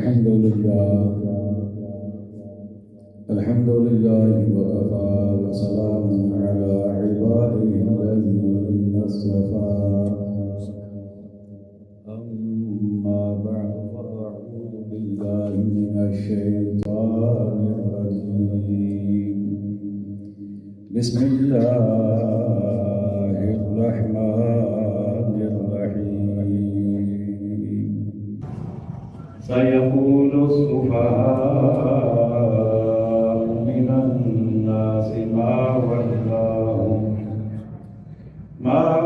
الحمد لله وكفى وسلام على عباده الذين اصطفى أما بعد فأعوذ بالله من الشيطان الرجيم بسم الله الرحمن الرحيم سيقول السفهاء من الناس ما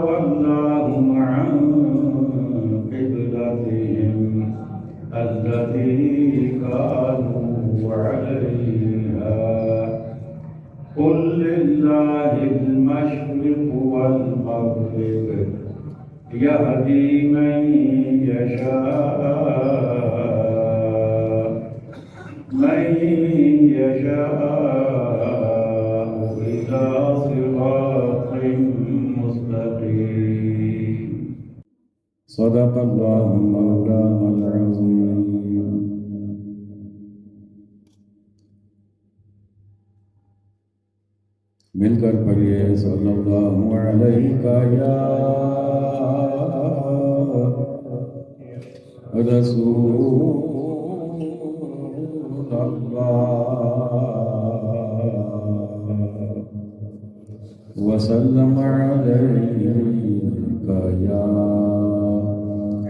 ولاهم عن قبلتهم التي كانوا عليها قل لله المشرق والمغرب يهدي من يشاء إلى صراط مستقيم صدق الله مولانا العظيم مل کر پڑھیے صلی اللہ علیہ یا رسول اللہ وسلم علیک یا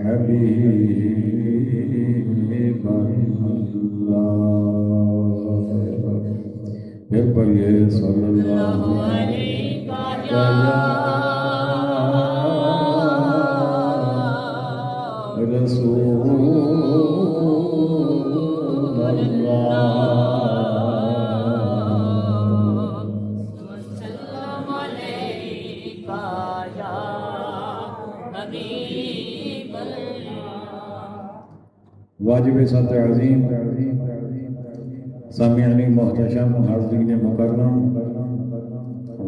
حبیب اللہ پھر پڑھیے صلی اللہ علیہ یا رسول اللہ وسلم علیک یا حبیب اللہ واجب سطح عظیم سامعین محتشم حاضرین مکرم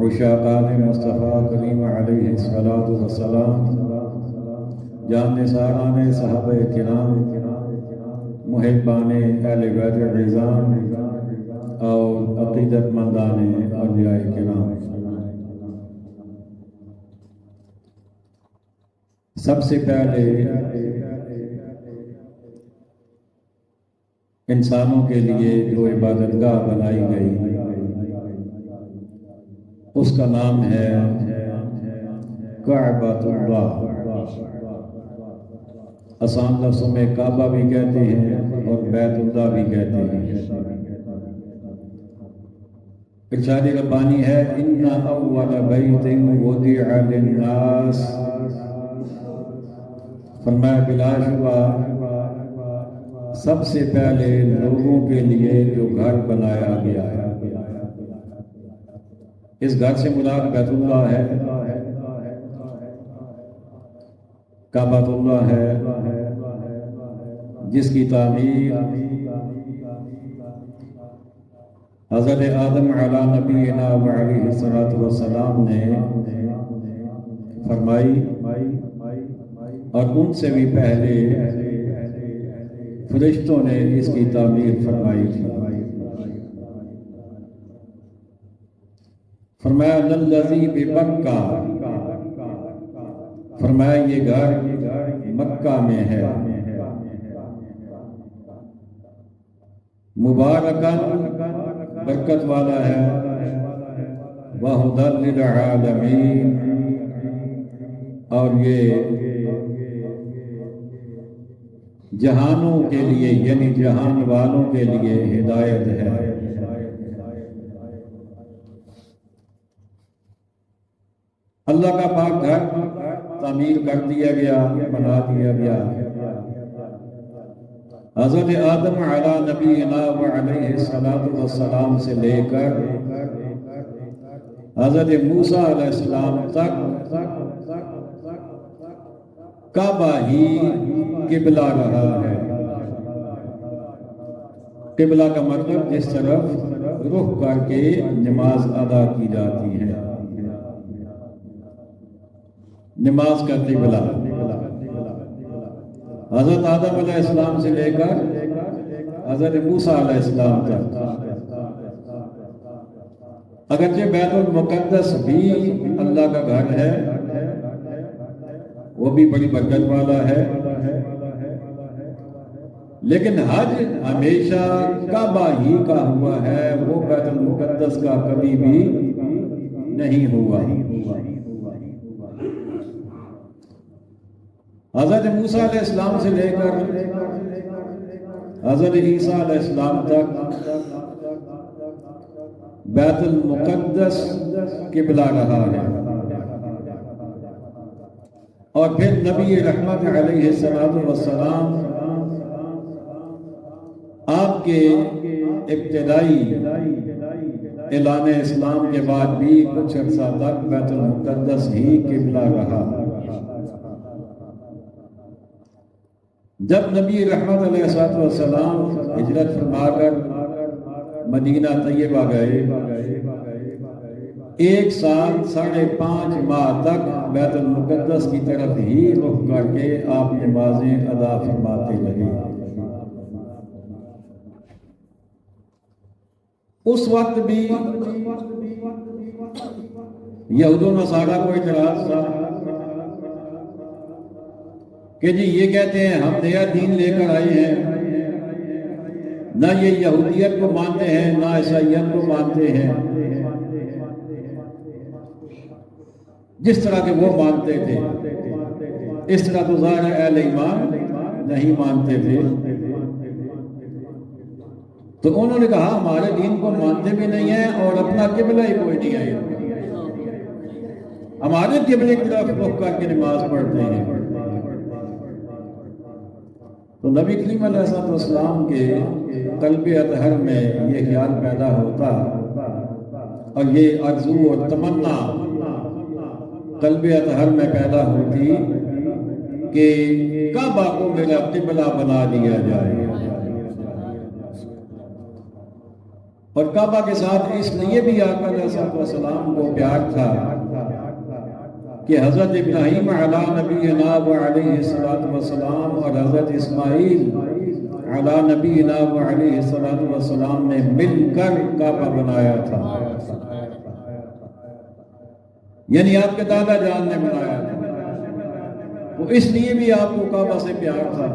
عشاقان مصطفیٰ کریم علیہ الصلاۃ والسلام جان نثاران صحابہ کرام محبان اہل بیت عظام اور عقیدت مندان اولیاء کرام، سب سے پہلے انسانوں کے لیے جو عبادت گاہ بنائی گئی اس کا نام ہے کعبۃ اللہ۔ آسان لفظوں میں کعبہ بھی کہتے ہیں اور بیت اللہ بھی کہتے ہیں۔ ارشاد ربانی ہے ان اول بیت وضع للناس، فرمایا بلا شبہ سب سے پہلے لوگوں کے لیے جو گھر بنایا گیا ہے، اس گھر سے مراد بیت اللہ ہے، کعبۃ اللہ ہے، جس کی تعمیر حضرت آدم علیہ نبینا وعلیہ الصلوۃ والسلام نے فرمائی، اور ان سے بھی پہلے فرشتوں نے اس کی تعمیر فرمائی تھی۔ فرمایا للذی بمکہ، فرمایا یہ گھر مکہ میں ہے، مبارکاً برکت والا ہے، وہدی للعالمین، اور یہ جہانوں کے لیے یعنی جہان والوں کے لیے ہدایت ہے۔ اللہ کا پاک گھر تعمیر کر دیا گیا، بنا دیا گیا۔ حضرت آدم علیہ نبینا وعلیہ الصلوۃ والسلام سے لے کر حضرت موسیٰ علیہ السلام تک کعبہ ہی قبلہ رہا ہے۔ قبلہ کا مطلب جس طرف رخ کر کے نماز ادا کی جاتی ہے، نماز کا قبلہ۔ حضرت آدم علیہ السلام سے لے کر حضرت موسیٰ علیہ السلام تک. اگرچہ بیت المقدس بھی اللہ کا گھر ہے، وہ بھی بڑی برکت والا ہے، لیکن حج ہمیشہ کعبہ ہی کا ہوا ہے، وہ بیت المقدس کا کبھی بھی نہیں ہوا. حضرت موسیٰ علیہ السلام سے لے کر حضرت عیسیٰ علیہ السلام تک بیت المقدس قبلہ رہا ہے. اور پھر نبی رحمت علیہ السلام آپ کے ابتدائی اعلان اسلام کے بعد بھی کچھ عرصہ تک بیت المقدس ہی قبلہ رہا. جب نبی رحمت علیہ السلام ہجرت فرما کر مدینہ طیبہ گئے، 1 سال 5.5 ماہ تک بیت المقدس کی طرف ہی رخ کر کے آپ نمازیں ادا فرماتے رہے. اس وقت بھی یہود و نصارہ کو اعتراض تھا کہ جی یہ کہتے ہیں ہم نیا دین لے کر آئے ہیں، نہ یہ یہودیت کو مانتے ہیں نہ عیسائیت کو مانتے ہیں، جس طرح کے وہ مانتے تھے اس طرح تو ظاہر اہل ایمان نہیں مانتے تھے. تو انہوں نے کہا ہمارے دین کو مانتے بھی نہیں ہیں اور اپنا قبلہ ہی کوئی نہیں ہے، ہمارے قبلے کی طرف رخ کر کے نماز پڑھتے ہیں. تو نبی کریم علیہ السلام کے قلب اطہر میں یہ خیال پیدا ہوتا اور یہ آرزو اور تمنا قلب اطہر میں پیدا ہوتی کہ کعبہ کو میرا قبلہ بنا دیا جائے. اور کعبہ کے ساتھ اس لیے بھی آقا علیہ السلام کو پیار تھا کہ حضرت ابراہیم علی نبینا وعلیہ السلام اور حضرت اسماعیل علی نبینا وعلیہ السلام نے مل کر کعبہ بنایا تھا، یعنی آپ کے دادا جان نے بنایا تھا، تو اس لیے بھی آپ کو کعبہ سے پیار تھا.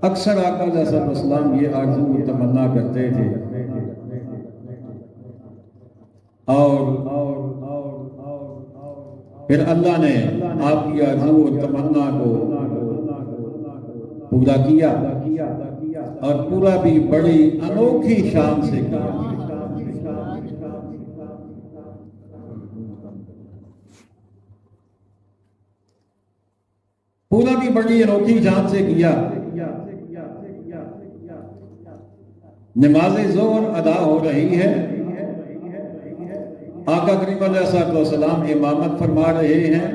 اکثر آقا علیہ السلام یہ آرزو و تمنا کرتے تھے اور پھر اللہ نے آپ کی آرزو و تمنا کو پورا کیا اور پورا بھی بڑی انوکھی شان سے کیا. پورا بھی بڑی انوکھی شان سے کیا. نماز ظہر ادا ہو رہی ہے، آقا کریم علیہ السلام امامت فرما رہے ہیں،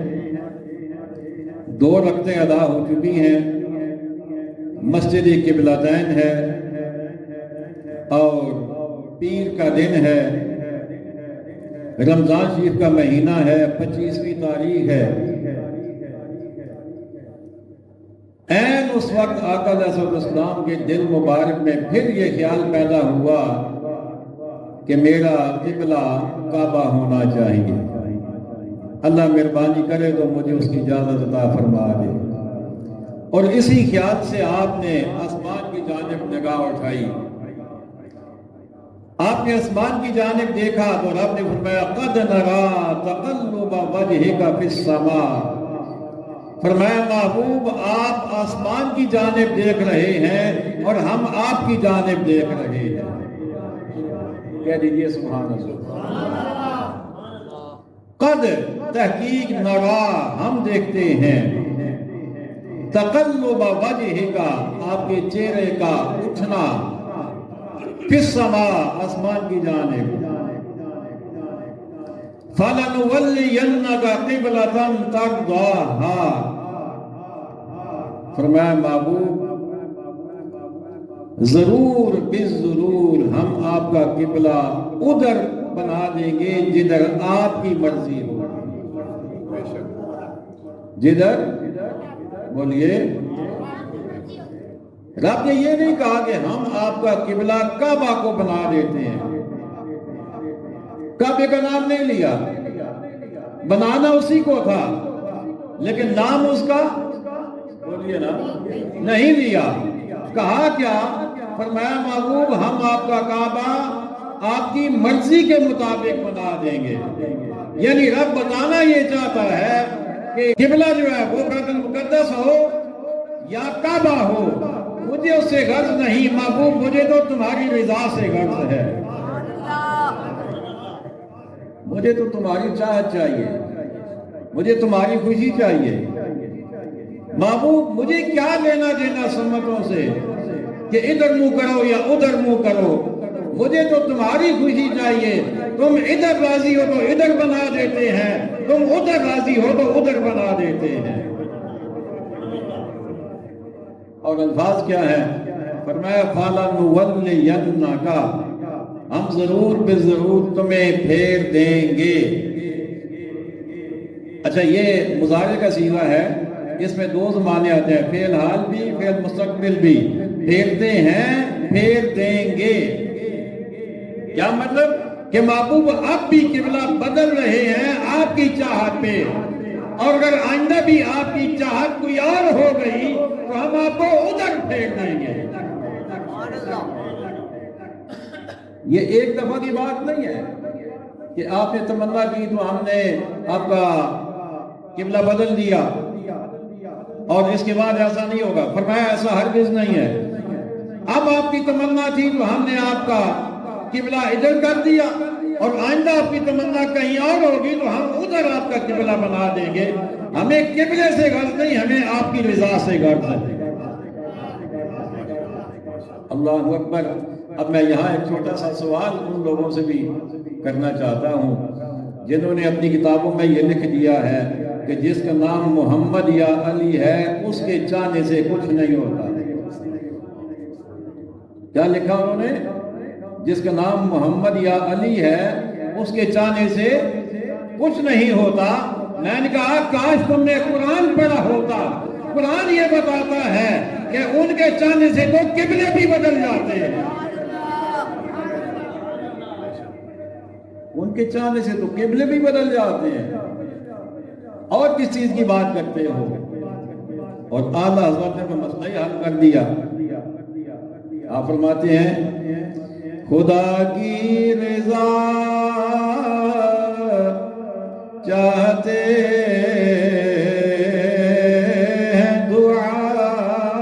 2 رکعتیں ادا ہو چکی ہیں، مسجد قبلتین ہے اور پیر کا دن ہے، رمضان شریف کا مہینہ ہے، 25ویں تاریخ ہے. این اس وقت آقا علیہ السلام کے دل مبارک میں پھر یہ خیال پیدا ہوا کہ میرا قبلہ کعبہ ہونا چاہیے. اللہ مہربانی کرے تو مجھے اس کی اجازت عطا فرما دے. اور اسی خیال سے آپ نے آسمان کی جانب نگاہ اٹھائی، آپ نے آسمان کی جانب دیکھا تو رب نے فرمایا قد نرا تقلب وجہک فی السماء. فرمایا محبوب آپ آسمان کی جانب دیکھ رہے ہیں اور ہم آپ کی جانب دیکھ رہے ہیں. کہہ دیجئے سبحان اللہ. قد تحقیق نرا ہم دیکھتے ہیں، تقلب وجہ کا آپ کے چہرے کا اٹھنا، فی السماء آسمان کی جانب. فَلَنُوَلِّيَنَّكَ قِبْلَةً تَرْضَاهَا. فرمایا محبوب ضرور بالضرور ہم آپ کا قبلہ ادھر بنا دیں گے جدھر آپ کی مرضی ہو. جدھر بولیے رب نے یہ نہیں کہا کہ ہم آپ کا قبلہ کعبہ کو بنا دیتے ہیں، کعبے کا نام نہیں لیا، بنانا اسی کو تھا لیکن نام اس کا بولیے نا نہیں لیا۔ کہا کیا؟ فرمایا محبوب ہم آپ کا کعبہ آپ کی مرضی کے مطابق بنا دیں گے۔ یعنی رب بتانا یہ چاہتا ہے کہ قبلہ جو ہے وہ بیت المقدس ہو یا کعبہ ہو، مجھے اس سے غرض نہیں محبوب، مجھے تو تمہاری رضا سے غرض ہے، مجھے تو تمہاری چاہت چاہیے، مجھے تمہاری خوشی چاہیے۔ محبوب مجھے کیا لینا دینا سمتوں سے کہ ادھر منہ کرو یا ادھر منہ کرو، مجھے تو تمہاری خوشی چاہیے۔ تم ادھر راضی ہو تو ادھر بنا دیتے ہیں، تم ادھر راضی ہو تو ادھر بنا دیتے ہیں۔ اور الفاظ کیا ہے؟ فرمایا فَلَنُوَلِّيَنَّكَ، ہم ضرور بے ضرور تمہیں پھیر دیں گے۔ اچھا یہ مضارع کا صیغہ ہے، اس میں دو زمانے آتے ہیں، فعل حال بھی فعل مستقبل بھی۔ پھیرتے ہیں، پھیر دیں گے، کیا مطلب کہ محبوب اب بھی قبلہ بدل رہے ہیں آپ کی چاہت پہ، اور اگر آئندہ بھی آپ کی چاہت کوئی اور ہو گئی تو ہم آپ کو ادھر پھیر دیں گے۔ یہ ایک دفعہ کی بات نہیں ہے کہ آپ نے تمنا کی تو ہم نے آپ کا قبلہ بدل دیا اور اس کے بعد ایسا نہیں ہوگا۔ فرمایا ایسا ہرگز نہیں ہے، اب آپ کی تمنا تھی تو ہم نے آپ کا قبلہ ادھر کر دیا، اور آئندہ آپ کی تمنا کہیں اور ہوگی تو ہم ادھر آپ کا قبلہ بنا دیں گے۔ ہمیں قبلے سے غرض نہیں، ہمیں آپ کی رضا سے غرض ہے۔ اللہ اکبر۔ اب میں یہاں ایک چھوٹا سا سوال ان لوگوں سے بھی کرنا چاہتا ہوں جنہوں نے اپنی کتابوں میں یہ لکھ دیا ہے کہ جس کا نام محمد یا علی ہے اس کے چاہنے سے کچھ نہیں ہوتا۔ کیا لکھا انہوں نے؟ جس کا نام محمد یا علی ہے اس کے چاہنے سے کچھ نہیں ہوتا۔ میں نے کہا کاش تم نے قرآن پڑھا ہوتا، قرآن یہ بتاتا ہے کہ ان کے چاہنے سے تو قبلے بھی بدل جاتے ہیں، ان کے چاہنے سے تو قبلے بھی بدل جاتے ہیں۔ اور کس چیز کی بات کرتے ہو؟ اور اعلیٰ حضرت نے مسئلہ ہی حل کر دیا۔ آپ فرماتے ہیں خدا کی رضا چاہتے ہیں دو عالم،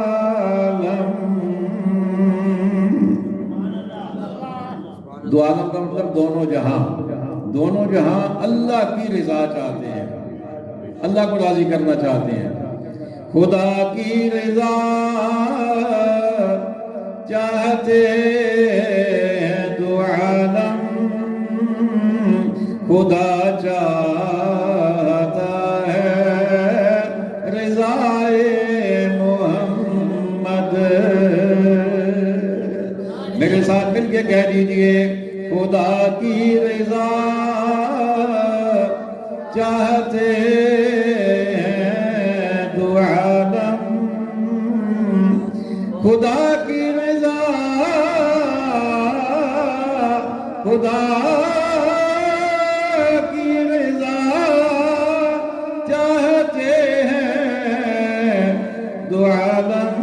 دو عالم کا مطلب دونوں جہاں، دونوں جہاں اللہ کی رضا چاہتے ہیں، اللہ کو راضی کرنا چاہتے ہیں۔ خدا کی رضا چاہتے ہیں دو عالم، خدا چاہتا ہے رضائے محمد۔ میرے ساتھ مل کے کہہ دیجئے خدا کی رضا چاہتے ہیں دو عالم، خدا کی رضا، خدا کی رضا چاہتے ہیں دو عالم،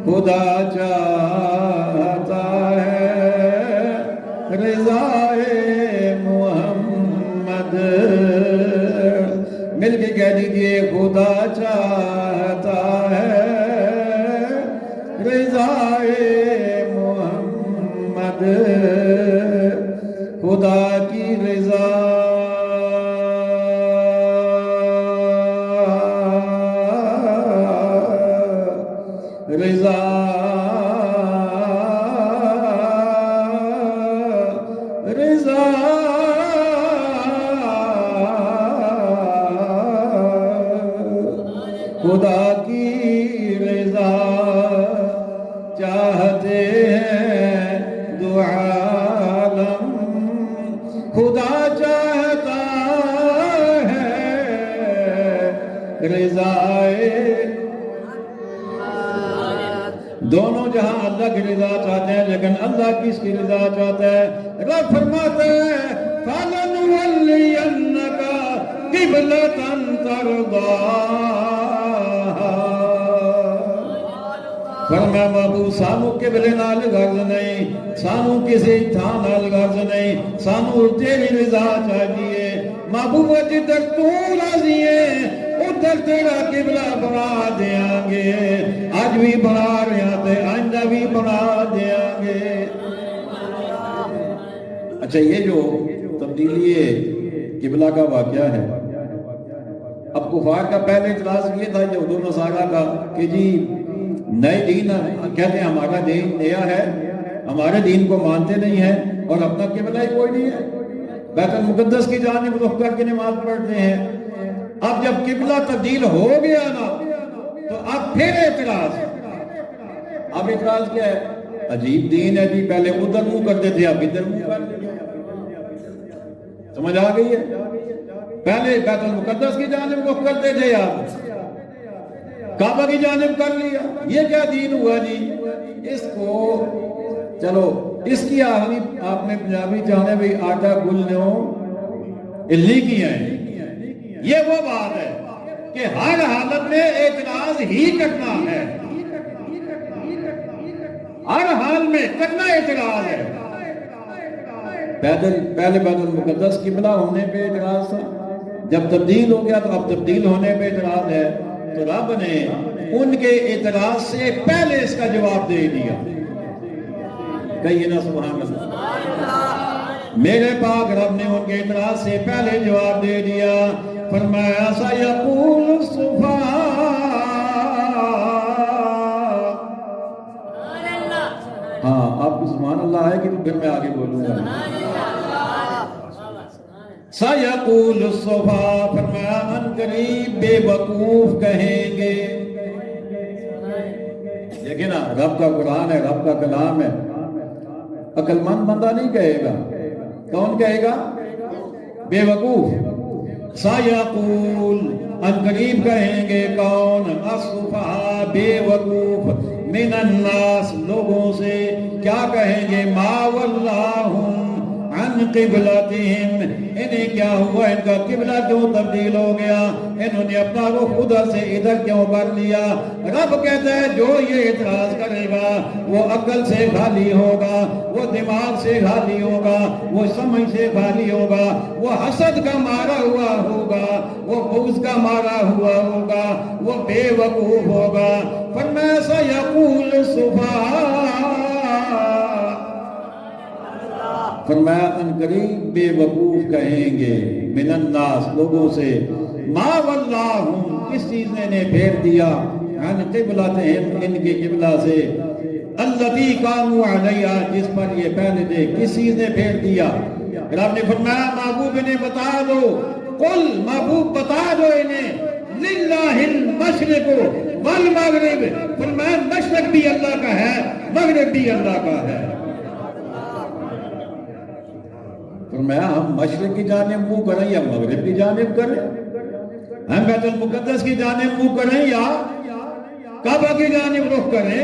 خدا چاہتا ہے رضائے محمد۔ مل کے کہہ دیجئے خدا چاہتا ہے رضائے محمد، خدا کی رضا رضا رضا خدا کی رضا چاہتے ہیں دو عالم، خدا چاہتا ہے رضائے دونوں جہاں اللہ کی رضا چاہتے ہیں، لیکن اللہ کس کی رضا چاہتا ہے؟ رب فرماتا ہے فَلَنُوَلِّيَنَّكَ قِبْلَةً تَرْضَاهَا، فرمایا محبوب سانو قبلے نال غرض نہیں، سانو کسی تھان نال غرض نہیں، سانو تیری رضا چاہیے محبوب، جدھر تو راضی ہے ادھر تیرا قبلہ بنا دیاں گے، آج بھی بنا رہے ہیں آئندہ بھی بنا دیاں گے۔ اچھا یہ جو تبدیلی قبلہ کا واقعہ ہے، اب کفار کا پہلے اعتراض یہ تھا یہود و نصارہ کا کہ جی نئے دین کہتے ہیں ہمارا دین نیا ہے، ہمارے دین کو مانتے نہیں ہیں اور اپنا قبلہ ہی کوئی نہیں ہے، بیت المقدس کی جانب رخ کر کے نماز پڑھتے ہیں۔ اب جب قبلہ تبدیل ہو گیا نا تو اب پھر اعتراض، اب اعتراض کیا ہے؟ عجیب دین ہے جی، پہلے ادھر منہ کرتے تھے اب ادھر منہ کر دیتے، سمجھ آ گئی ہے؟ پہلے بیت المقدس کی جانب رخ کرتے تھے، اب کعبہ کی جانب کر لیا، یہ کیا دین ہوا جی؟ اس کو چلو اس کی آہنی آپ نے پنجابی چاہنے بھی آٹا گلنوں الی کی ہیں، یہ وہ بات ہے کہ ہر حالت میں اعتراض ہی کرنا ہے، ہر حال میں کرنا اعتراض ہے۔ پہلے بیت المقدس قبلہ ہونے پہ اعتراض تھا، جب تبدیل ہو گیا تو اب تبدیل ہونے پہ اعتراض ہے، تو رب نے ان کے اعتراض سے پہلے اس کا جواب دے دیا۔ کہیے نا سبحان اللہ، میرے پاک رب نے ان کے اعتراض سے پہلے جواب دے دیا، فرمایا سَيَقُولُ السُّفَهَاءُ، ہاں آپ کو سبحان اللہ ہے کہ پھر میں آگے بولوں گا۔ سَيَقُولُ السُّفَهَاءُ، فرمایا ان قریب بے وقوف کہیں گے۔ دیکھیں نا رب کا قرآن ہے، رب کا کلام ہے، عقل مند بندہ نہیں کہے گا، کون کہے گا؟ بے وقوف۔ سَيَقُول، ان قریب کہیں گے کون؟ السُّفَهَاء، بے وقوف، من الناس، لوگوں سے، کیا کہیں گے؟ ما وَلَّاهُمْ عن قبلتہم، انہیں کیا ہوا، ان کا قبلہ کیوں تبدیل ہو گیا، انہوں نے اپنا رخ ادھر سے ادھر کیوں کر لیا؟ رب کہتا ہے جو یہ اعتراض کرے گا وہ عقل سے خالی ہوگا، وہ دماغ سے خالی ہوگا، وہ سمجھ سے خالی ہوگا، وہ حسد کا مارا ہوا ہوگا، وہ بغض کا مارا ہوا ہوگا، وہ بے وقوف ہوگا۔ فرمایا سَيَقُولُ السُّفَهَاءُ، فرمایا ان قریب بے وقوف کہیں گے، من الناس، لوگوں سے، ما وَلَّاهُمْ، کس چیز نے انہیں پھیر دیا، عن قبلتہم، ان کے قبلہ سے، الَّتِي كَانُوا عَلَيْهَا، جس پر یہ پہلے تھے، کس چیز نے پھیر دیا؟ رب نے فرمایا محبوب انہیں بتا دو، قل، محبوب بتا دو انہیں، لِلَّهِ الْمَشْرِقُ وَالْمَغْرِبُ، فرمایا مشرق بھی اللہ کا ہے، مغرب بھی اللہ کا ہے۔ فرمایا ہم مشرق کی جانب منہ کریں یا مغرب کی جانب کریں، ہم بیت المقدس کی جانب منہ کریں یا کعبہ کی جانب رخ کریں،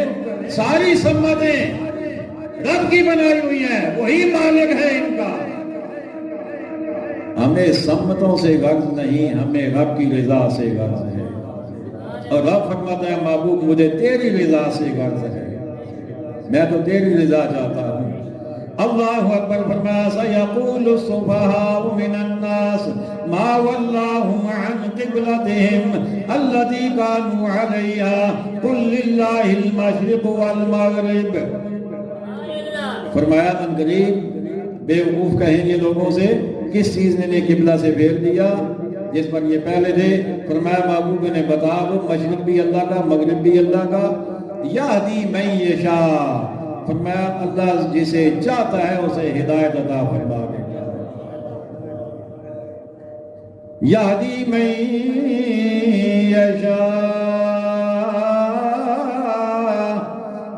ساری سمتیں رب کی بنائی ہوئی ہیں، وہی مالک ہے ان کا۔ ہمیں سمتوں سے غرض نہیں، ہمیں رب کی رضا سے غرض ہے، اور رب فرماتا ہے محبوب مجھے تیری رضا سے غرض ہے، میں تو تیری رضا چاہتا ہوں۔ اللہ اکبر، فرمایا سَيَقُولُ السُّفَهَاءُ مِنَ النَّاسِ مَا وَلَّاهُمْ عَنْ قِبْلَتِهِمْ الَّتِي كَانُوا عَلَيْهَا قُلْ لِلَّهِ الْمَشْرِقُ وَالْمَغْرِبُ، فرمایا ان قریب بے وقوف کہیں گے لوگوں سے، کس چیز نے انہیں قبلہ سے پھیر دیا جس پر یہ پہلے تھے؟ فرمایا محبوب نے بتا دو مشرق بھی اللہ کا، مغرب بھی اللہ کا، یہدی من یشاء، فرمایا اللہ جسے چاہتا ہے اسے ہدایت عطا فرما دیتا ہے، یہدی من یشاء،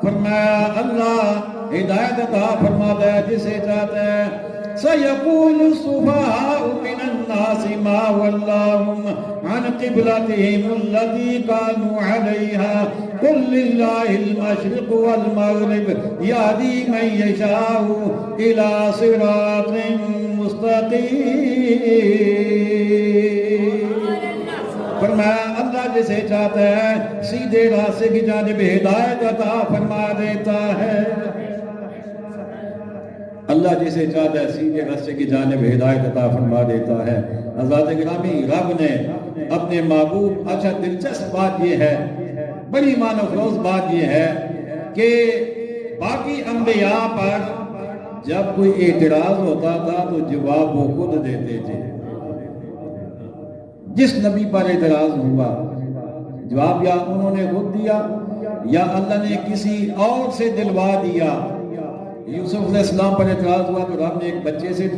فرمایا اللہ ہدایت عطا فرماتا ہے جسے چاہتا ہے۔ سَيَقُولُ السُّفَهَاءُ مِنَ النَّاسِ مَا وَلَّاهُمْ عَنْ قِبْلَتِهِمُ الَّتِي كَانُوا عَلَيْهَا قل للہ المشرق والمغرب یہدی من یشاء الی صراط مستقیم۔ فرمایا اللہ جسے چاہتا ہے سیدھے راستے کی جانب ہدایت عطا فرما دیتا ہے۔ اللہ جسے چاہتا ہے سیدھے راستے کی جانب ہدایت عطا فرما دیتا ہے۔ حضرات گرامی، رب نے اپنے محبوب، اچھا دلچسپ بات یہ ہے، بڑی معنی افروز بات یہ ہے کہ باقی انبیاء پر جب کوئی اعتراض ہوتا تھا تو جواب وہ خود دیتے تھے۔ جس نبی پر اعتراض ہوا جواب یا انہوں نے خود دیا یا اللہ نے کسی اور سے دلوا دیا۔ یوسف علیہ السلام پر اعتراض ہوا تو رب نے ایک بچے سے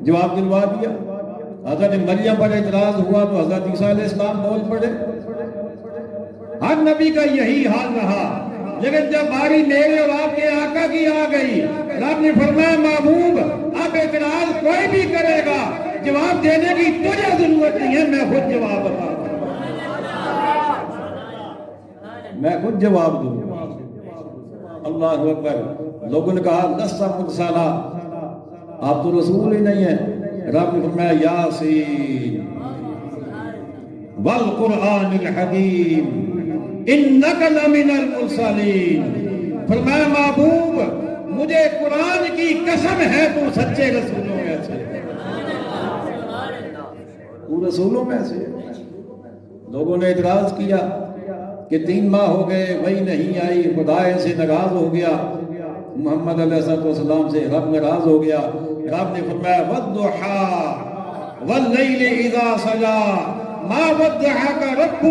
جواب دلوا دیا۔ حضرت مریم پر اعتراض ہوا تو حضرت عیسیٰ علیہ السلام بول پڑے۔ ہر نبی کا یہی حال رہا، لیکن جب باری میرے اور آپ کے آقا کی آ گئی، رب نے فرمایا محبوب اب اعتراض کوئی بھی کرے گا جواب دینے کی تجھے ضرورت نہیں ہے، میں خود جواب بتاؤں، میں خود جواب دوں۔ اللہ اکبر۔ لوگوں نے کہا لست مرسلا، آپ تو رسول ہی نہیں ہیں۔ رب نے فرمایا یاسین والقرآن الحکیم انک لمن المرسلین۔ فرمایا محبوب مجھے قرآن کی قسم ہے تو سچے رسولوں میں سے، تو رسولوں میں سے۔ لوگوں نے اعتراض کیا کہ 3 ماہ ہو گئے وہی نہیں آئی، خدا سے ناراض ہو گیا، محمد علیہ السلام سے رب ناراض ہو گیا۔ رب نے فرمایا والضحیٰ واللیل اذا سجا ما ودعک ربک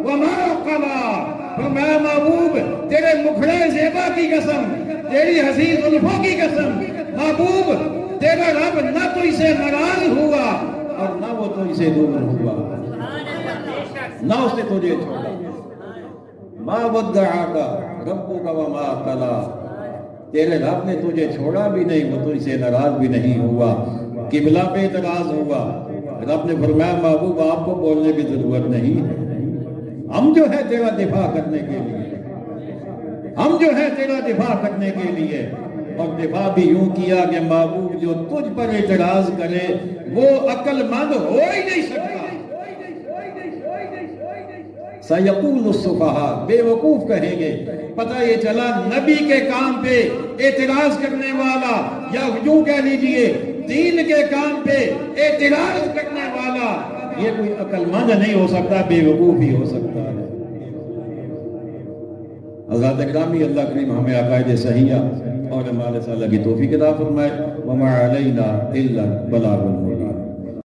وما قلی۔ فرمایا محبوب تیرے مکھڑے زیبا کی قسم، تیری حسین زلفوں کی قسم، محبوب تیرا رب نہ تو اسے ناراض ہوا اور نہ وہ تو اسے دور ہوا، نہ اس نے تجھے چھوڑا۔ ما ودعک ربک وما قلی، تیرے رب نے تجھے چھوڑا بھی نہیں، وہ تو اسے ناراض بھی نہیں ہوا۔ قبلہ پہ اعتراض ہوا، رب نے فرمایا محبوب آپ کو بولنے کی ضرورت نہیں، ہم جو ہے تیرا دفاع کرنے کے لیے، ہم جو ہے تیرا دفاع کرنے کے لیے۔ اور دفاع بھی یوں کیا کہ محبوب جو تجھ پر اعتراض کرے وہ عقل مند ہو ہی نہیں سکتا۔ سَيَقُولُ السُّفَہَاءُ، بے وقوف کہیں گے۔ پتہ یہ چلا نبی کے کام پہ اعتراض کرنے والا، یا یوں کہہ لیجئے دین کے کام پہ اعتراض کرنے والا، یہ کوئی عقل مند نہیں ہو سکتا، بے وقوف ہی ہو سکتا ہے۔ حضرات اکرامی، اللہ کریم ہمیں عقائد صحیحہ اور عمال صالحہ کی توفیق عطا فرمائے۔ وما علینا الا البلاغ المبین۔